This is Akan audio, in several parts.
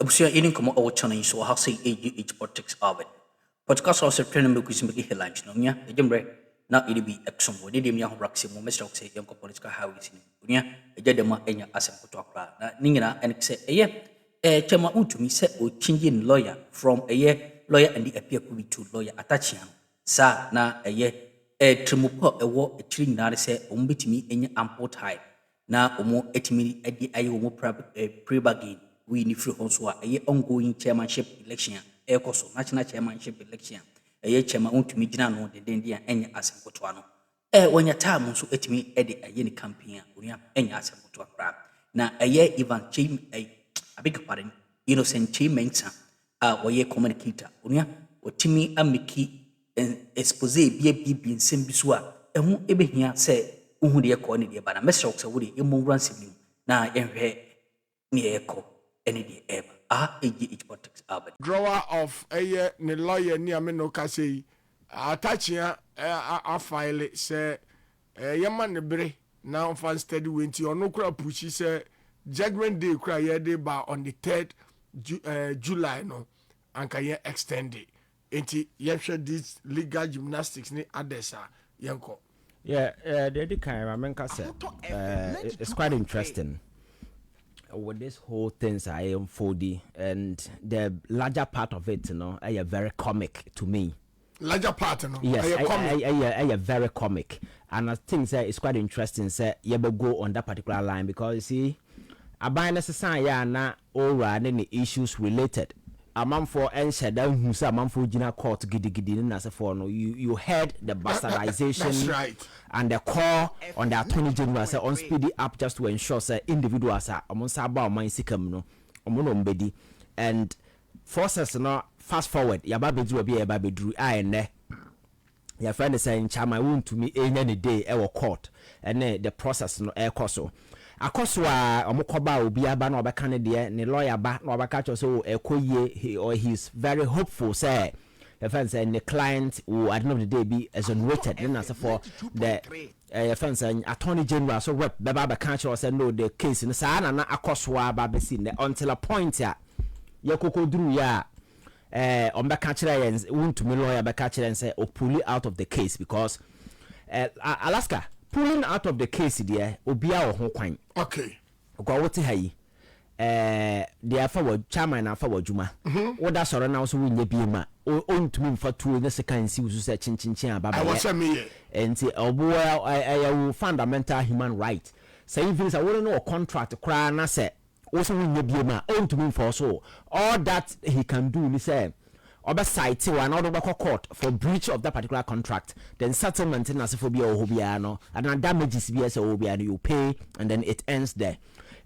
Abusia ini komo awo channel so ha say age politics of it. Podcast also training me quiz me headlines no nya ejembre na ili bi exom wodi dem ya ho raksi mo mesra say yanko political highways ni nya ejadema enya asem koto akra na ningina en say chema Wontumin say o changing lawyer from lawyer and the appear could be to lawyer attaching sa na trimupo ewo echiri nyina say ombetimi enya ample time na omo etimi edi aye omo pre-bargain we ni free honso ongoing chairmanship election ekoso national chairmanship election chema Wontumin gina no den dia enya asem koto ano wonya time so etimi edi aye ni campaign onia enya asem koto akra na even chim I beg your pardon, innocent Mensa, or communicator, Unia, or Timmy Amiki, and expose be a baby in Simbiswa, and who ever here say, dear Cornelia, but a message of Woody, a more ransom, now and near echo, any day ever. Each politics are drawer of a year, ne lawyer near Menocasi, attaching a file, say, Yaman the Bray, now fan steady winty or no crap, pushy say. Judgment day cry day by on the 3rd July no and can extend it. Enti yesha this legal gymnastics ni adesa yanko. Yeah, the kind of menka say it's quite interesting. With this whole things I am 4D and the larger part of it, are very comic to me. Larger part, yes, I very comic, and I think it's quite interesting. Say you go on that particular line because you see. Abai necessary na all any issues related. A month for answer that who say a month for Gina court giddy na se for no you heard the bastardization right. And the call on the attorney general say on speedy up just to ensure say individuals are among saba mind sikam no omono mbedi and forces no fast forward yaba bedru obi yaba bedru ne your friend is saying chama Wontumin any day e court and the process no e course akoswa omokoba obi aba na obeka ne de ne lawyer ba na obeka cho so ekoye or he's very hopeful say the fence and the client who at the end of the day be exonerated then as for the fence and attorney general so rep baba beka cho say no the case no sa na akoswa ba be see until a point ya yekokoduru ya ombeka kire Wontumin lawyer beka kire say o pull out of the case because Alaska pulling out of the case there obia ho kwan okay kwa wote hayi dia fa wa chairman na fa wa juma wo da soro na so wonye bi ma Wontumin fa tuo ne sekan si usu se chinchin ababa I was me enti obo I fundamental human right say even say wo no contract kra na say wo so wonye bi ma Wontumin for so all that he can do ni say oba site one or the court for breach of that particular contract, then settlement in asifobia or hobiano, and damages BS or hobiano you pay, and then it ends there.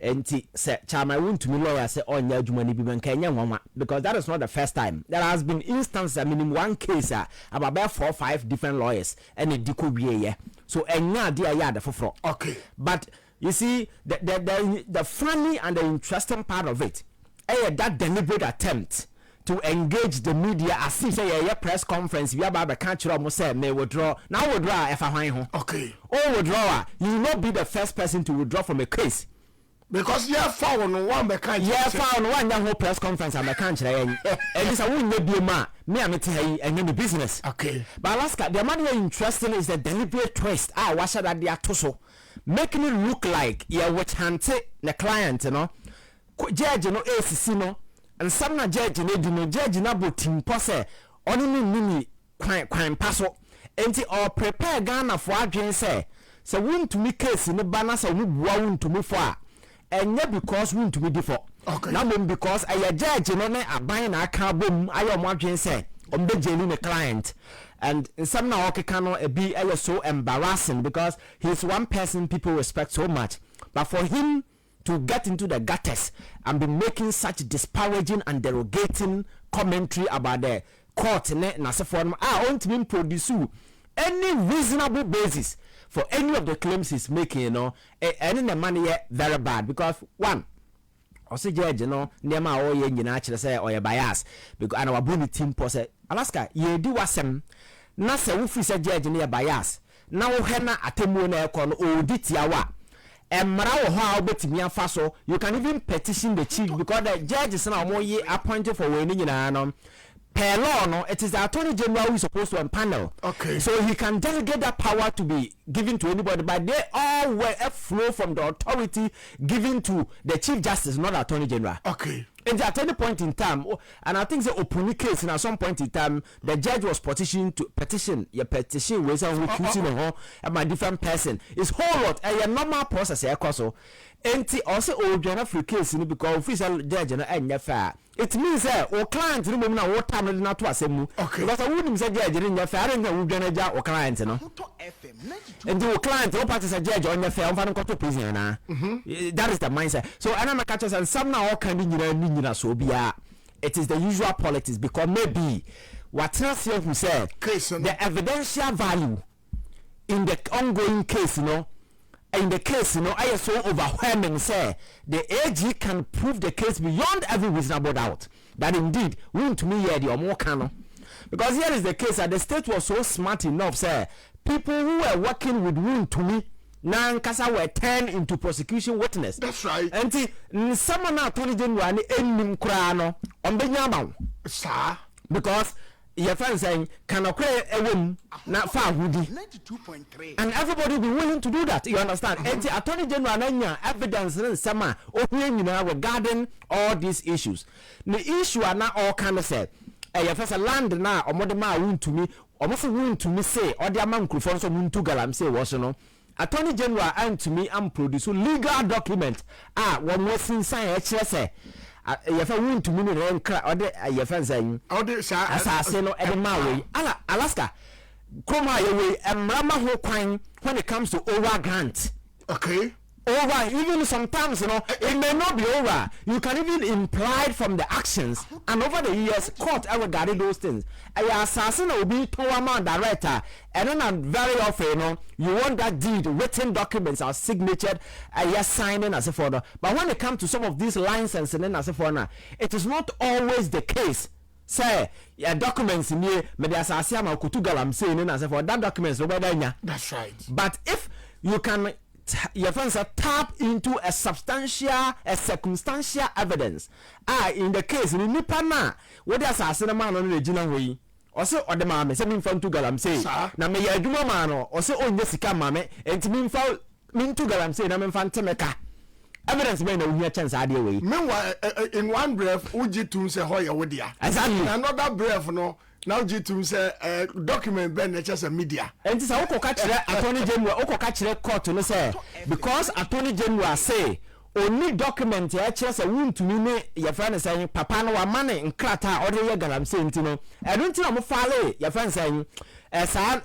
And say, Chama Wontumin lawyer say, oh, yeah, Jumani Biban Kenya, mama, because that is not the first time. There has been instances, I mean, in one case, about 4 or 5 different lawyers, and it could be so, and now, dear yard for okay. But you see, the funny and the interesting part of it, that deliberate attempt to engage the media as if say a press conference we about the country almost say may withdraw now withdraw if I okay oh withdrawer you will not be the first person to withdraw from a case because you have found one mechanic whole press conference and the country and this I won't be ma me am tell and the business okay but Alaska the money interesting is the deliberate twist what should that they are so making it look like which hante the client judge ACC no and some na judge no judge na botim pose oni nini kwan paso enti or prepare Ghana for adwen say Wontumin case ni bana say mu bua Wontumin for enye because Wontumin di for okay na mom because aye judge no na aban na aka bom aye omo adwen say ombe jeli ne client and some na okeka no be aye so embarrassing because he's one person people respect so much but for him to get into the gutters and be making such disparaging and derogating commentary about the court na se form Wontumin produce any reasonable basis for any of the claims he's making any the money very bad because one also judge nema oye nyina kire say oye bias because and our boni team pose Alaska ye di wasem na se wo fi say judge ne bias na wo he na atemu na e ko no odi tiawa Emra wo ho a obetimi afa so you can even petition the chief because the judges na omoye appointed for we ni nyina no Pl0t no it is the attorney general who is supposed to empanel. Okay. So he can delegate that power to be given to anybody, but they all were a flow from the authority given to the chief justice, not the attorney general. Okay. And at any point in time, and I think the open case, and at some point in time, the judge was petition with recruiting a different person. It's whole lot a normal process. And also, old free case because official judge and fair. It means that our client remember now what time not to assemble. Okay. Because I wouldn't say judge in your fair and we gonna or client, no. And the client, all parties a judge on your fair and go to prison. That is the mindset. So I'm a catcher and some now can so be it is the usual politics because maybe what Trǎumatizěď who said the evidential value in the ongoing case, in the case, I am so overwhelming. Say the AG can prove the case beyond every reasonable doubt that indeed Wontumin here the more canon. Because here is the case that the state was so smart enough, say people who were working with Wontumin now were turned into prosecution witness. That's right. And someone now attorney general any krano on the nyama. Sir. Because your friend saying can occur a win not far woody 92.3 and everybody be willing to do that, you understand? And the attorney general nanya evidence in summer regarding all these issues. The issue are not all kind of said your first land now or more Wontumin or Wontumin say or the amount of funds to galam say was no attorney general and to me and produce legal document one was inside HSA if I want to mean or your friends saying, assassin or Edinburgh, Alaska, Chroma away and Rama whole crime when it comes to over grant. Okay. Over, even sometimes, it may not be over. You can even imply from the actions, and over the years, court ever regarded those things. A assassin will be Trǎumatizěď director, and then very often, you want that deed, written documents are signatured, signing as a folder. But when it comes to some of these licenses and then as a folder, it is not always the case. Say, documents in here, maybe as I say, I'm saying, as a for that documents, that's right. But if you can. Your friends are tap into a circumstantial evidence. In the case, in Nipana, what does a man on the original way? Also, or the mamma, sending from to Galam say, Namay Dumamano, also on Jessica Mamma, and to mean for mean to Galam say, I'm in Fantameka. Evidence may know your chance idea way. Meanwhile, in one breath, Uji to say Hoya Wodia. Exactly. Another breath, no. Now G2 say document ben just a media. And this Oko catch attorney general Oko catch court to say because attorney general say only document here just a Wontumin your friend is saying papa no money in krata or the galam saying I don't think I'm follow your friend saying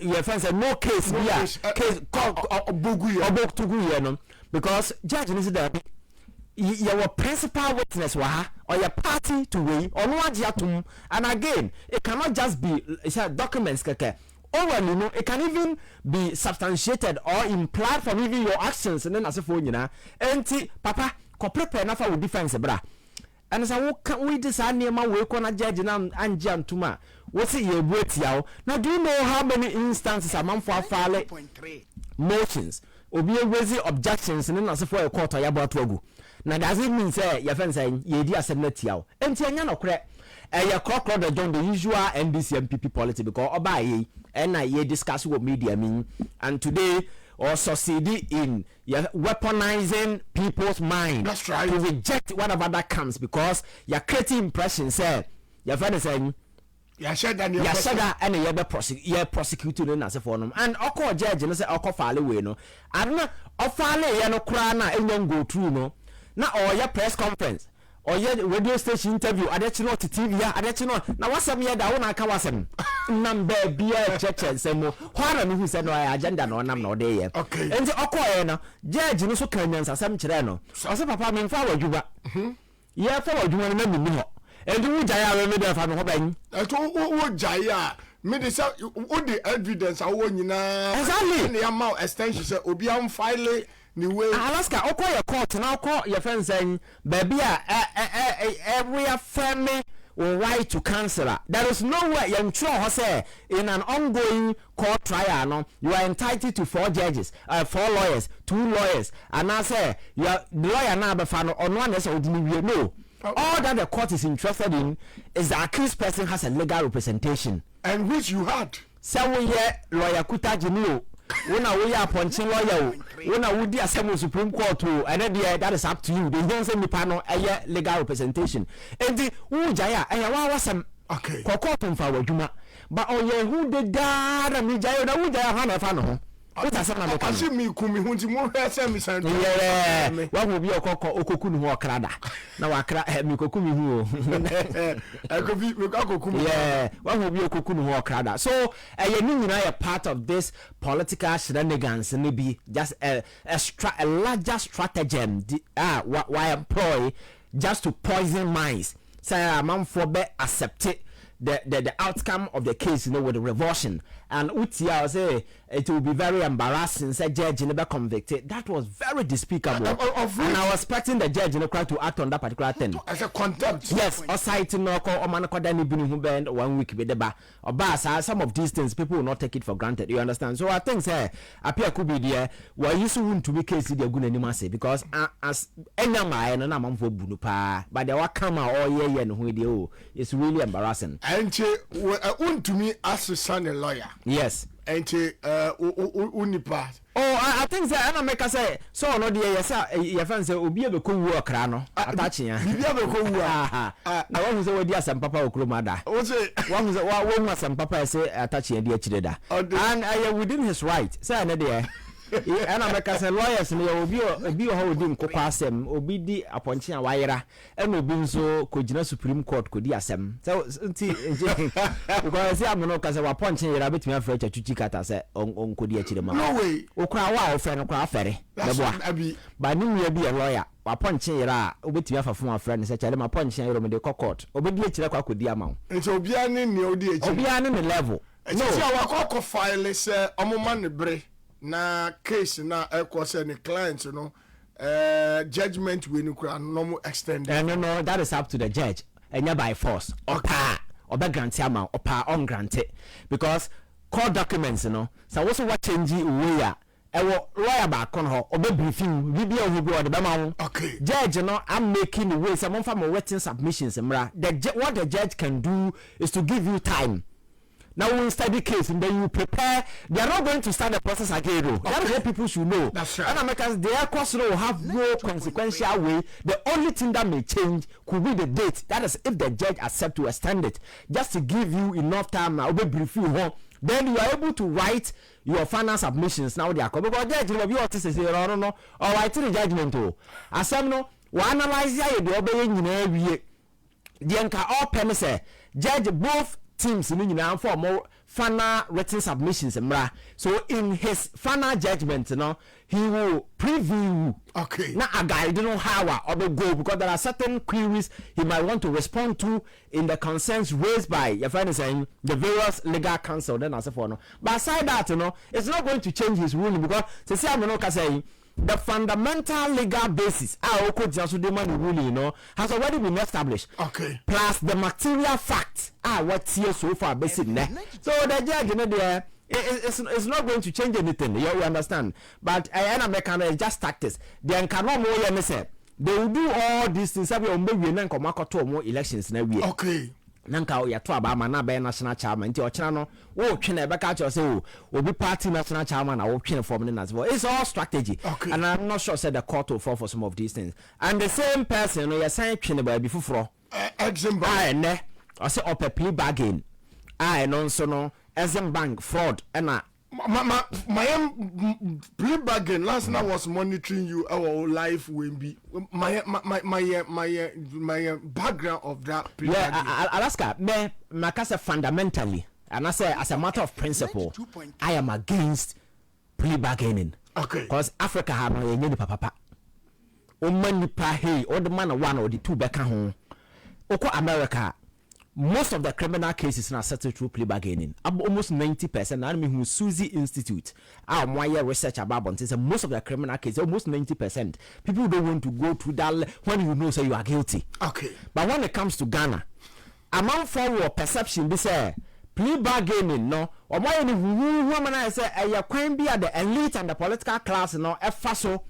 your friend say no case case bugu or book to go because judge is there your principal witness or your party to weigh or no one and again it cannot just be documents or it can even be substantiated or implied from even your actions and then as a phone and papa prepare enough with defense bra and so what can we decide near my work on a judge and jam to ma what's it your wait now do you know how many instances among for file motions or be raising objections and then as for a court or about to now does it mean say your friend saying ye dia submit yaw enti anya no kre your clock the John the usual NDC MPP politics because oba ye and na ye discuss what media mean and today or succeed in weaponizing people's mind. That's right. To reject whatever that comes because you're creating impression say your friend is saying and you're prosecuting as a form and oko judge no say oko file we no and no ofale ye no kra na enyon go through no na or your press conference or your radio station interview adechino to TV ya adechino na wasem ye da wona aka wasem number bia check semo hwana me hu say no agenda no nam no dey ye okay enti okoye no judge no so kan nyansa sam kire no o se papa me fa wadwuba ye fa wadwuma no na mi ho enti wu jaya we me dey fa no ho ban eto wo jaya me dey say wo the evidence awo nyina exactly na amount extension say obi am file ni way Alaska okoye court na okọ your friend saying baby every family or right right to cancel. There is nowhere you say in an ongoing court trial. No, you are entitled to 4 judges, 4 lawyers, 2 lawyers, and I say you are the lawyer now. But on one is no. All that the court is interested in is the accused person has a legal representation, and which you had. So we lawyer Kuta Jinu. When we are punching lawyer, when we dear some Supreme Court, and then that is up to you. They don't send me panel a legal representation. And the Ujaya, and I was some courtroom for Juma. But on your who did that, and me Jaya, Ujaya Hana Fano. I see me kumi hunti mo hwese mi san. Yeah. What will be your coco okokunu ho krada. Na wa kra mi kokumi hu. Akobi me kokumi. Yeah. What will be your kokunu ho krada. So, you know, a part of this political shenanigans and be just a larger stratagem why employ just to poison minds. Say man for be accept it. The outcome of the case, with the revulsion. And Utia say it will be very embarrassing. Said judge never convicted. That was very despicable. And I was expecting the judge to act on that particular thing. As a contempt. Yes, or citing no call or man dani bini bend 1 week with the bar. Or bas some of these things people will not take it for granted. You understand? So I think say appear could be there. Why you so to be case the good anymore say because as any man and I'm for bunupa, but they will come out all year and who they it's really embarrassing. And to me as a son and lawyer. Yes. And unipa. Oh, I think that I make us say so. No, dear, yes, your friends will be able to work. Crano attaching. Now, one who's already some papa or cromada. What's it? One was some papa say attaching a dear chidda. And I within his right. Say, an idea. And I make us a lawyers and will be holding Copasem, obedi appointing a wire, and will be so could you Supreme Court could yasem. So, because I'm no because I was punching a rabbit me afraid to Chicata say on could yet no way. O cry friend or cry ferry. By noon will be a lawyer. Wa punching a with me for my friend such as my punching a room in the court. Obedi could the amount. It's Obian no dear. Obian in the level. No, our court file is a moment break. Na case na ekose ni client judgment we no normal extend. No, that is up to the judge. And by force. Opa, oba grant amount, opa on granted. Because court documents, so also what change we are. Lawyer back on her, obe briefing, video who go the bema. Okay. Judge, I'm making the way some from written submissions. What the judge can do is to give you time. Now we study case and then you prepare. They are not going to start the process again. Okay. That is what people should know. That's right. And Americans, their course will have no consequential way. The only thing that may change could be the date. That is if the judge accepts to extend it, just to give you enough time. I will brief you. Then you are able to write your final submissions. Now they are coming. Because judge will be able to say, no, or write the judgment. As some no, we analyze the obeying in every year. The anchor all pen say judge both teams in for more final written submissions. So in his final judgment, he will preview. Okay. Now a guy don't know how or the go because there are certain queries he might want to respond to in the concerns raised by your friend is saying the various legal counsel. Then as for no. But aside that, it's not going to change his ruling because say I'm not saying. The fundamental legal basis ruling, has already been established. Okay. Plus the material facts what's here so far basic. So the judge, it's not going to change anything. You understand? But I am just tactics. They cannot more say they will do all these things. More elections now. Okay. Nanka ya to abama na be national chairman nti ochena no wo twene e beka cho say obi party national chairman na wo twene form in as well. It's all strategy. Okay. And I'm not sure said the court will fall for some of these things. And the same person you sign twene ba bi fufuro example ne I say up a plea bargain no so no exim bank fraud na my plea bargain last night was monitoring you our life will be my background of that plea bargain. Alaska me makasa fundamentally and I say as a matter of principle I am against plea bargaining. Okay. Because Africa have no yenye papa o mani pa hey or the man one or the two beka ho oko America. Most of the criminal cases are settled through plea bargaining. Almost 90%. I mean, who Suzy Institute, our wire research about most of the criminal cases, almost 90%. People don't want to go through that when you know say you are guilty. Okay. But when it comes to Ghana, amount for perception be say plea bargaining no or more any woman I say a queen be at the elite and the political class no e fa so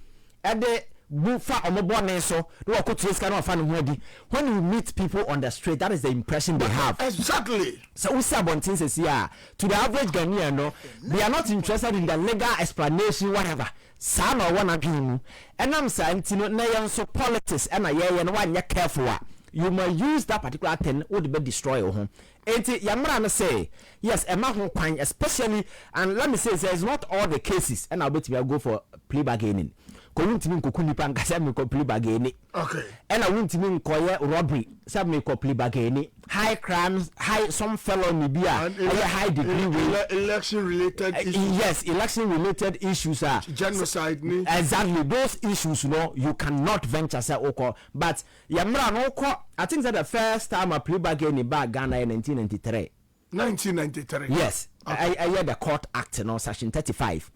e de bufa omobone so do ko trace kind of fan when you meet people on the street, that is the impression they have. Exactly. So we say things is here to the average Ghanaian no, they are not interested in the legal explanation whatever. Some or one again and I'm saying no so politics and and one you careful. You may use that particular thing would be destroy home. And Yamran say, yes, a man who especially, and let me say, it's not all the cases, and I'll bet you will go for plea bargaining. Wontumin kukuni pangasa me ko plea bargaining. Okay. And I wontumin koye robbery, some me ko plea bargaining. High crimes, some felony be a high degree election related issues. Yes, election related issues are genocide. Exactly, those issues, you cannot venture say oko. But Yamra no ko. I think that the first time a plea bargaining back Ghana in 1993. 1993. Yes, okay. I heard the Court Act, Section 35.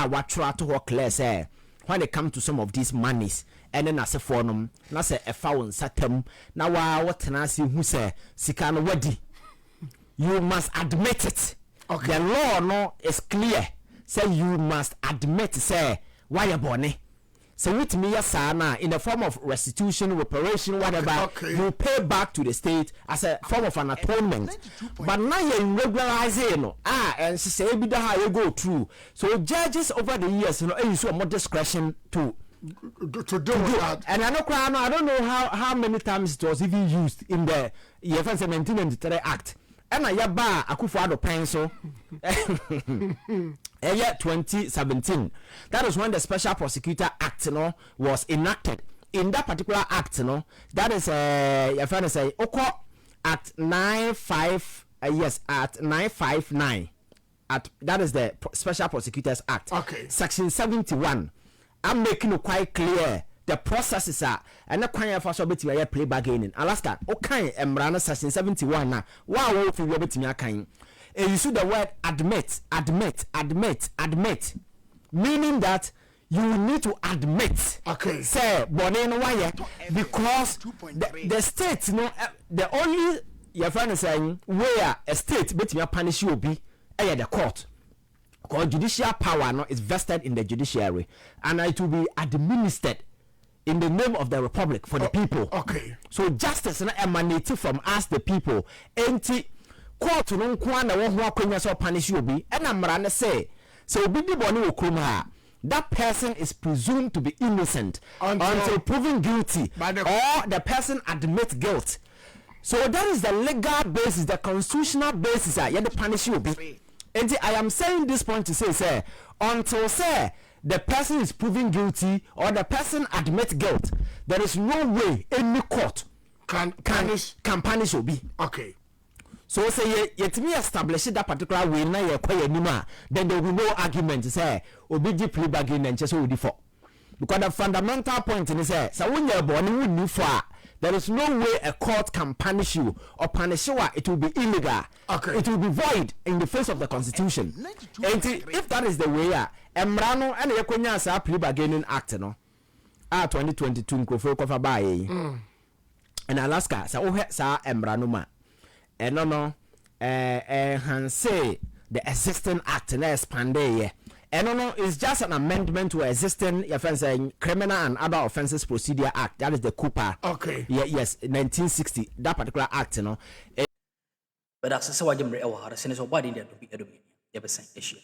What try to work clear say. When it comes to some of these monies, and then as a forum, na say a found satem, now what can I see who say, Sikano Wedi? You must admit it. Okay. The law no is clear. Say you must admit, say, why a bonny? So with me, yes, in the form of restitution, reparation, whatever, okay. You pay back to the state as a form of an atonement. But now you're regularizing, and she say, be the how you go through. So judges over the years, use more discretion to do that. And I don't know how many times it was even used in the year 1993 Act. And I yaba Akufo-Addo pencil. Year 2017. That was when the Special Prosecutor Act, was enacted. In that particular act, that is your friend say Oko Act 95. Yes, at 959. At that is the Special Prosecutors Act. Okay. Section 71. I'm making it quite clear. The processes are and the kind of also betting a plea bargaining. Alaska, okay, Emrana Section 71 now. Wow, if you are betting your kind. And you see the word admit. Meaning that you need to admit. Okay. Say, Bonin why because the state, the only your friend is saying where a state betting your punish you be the court. Because judicial power is vested in the judiciary and it will be administered in the name of the republic for the people. Okay. So justice emanates from us the people. Enti court no kwana wo ho akwanya so punish you be and amrane say so obi di boni okrum ha that person is presumed to be innocent until proven guilty or the person admits guilt. So that is the legal basis, the constitutional basis you the punish you be. And I am saying this point to say until say the person is proven guilty or the person admits guilt, there is no way any court can punish Obi. Okay. So say yet me establish that particular way na ye kwaya nima, then there will be no argument say Obi di plea bargain and just Obi for. Because the fundamental point is say so when you born you need for there is no way a court can punish you or punish you. It will be illegal. Okay. It will be void in the face of the constitution. And if that is the way, Emrano and Yakonya sa plea bargaining act 2022 nkrofo kofa bae. And Alaska sa Emrano ma. And no say the existing act na expand ye. And no, it's just an amendment to existing Criminal and Other Offences Procedure Act. That is the Cooper. Okay. Yeah, yes, 1960. That particular act, But that's so I didn't realize. Body there to be educated. Ever sent issue.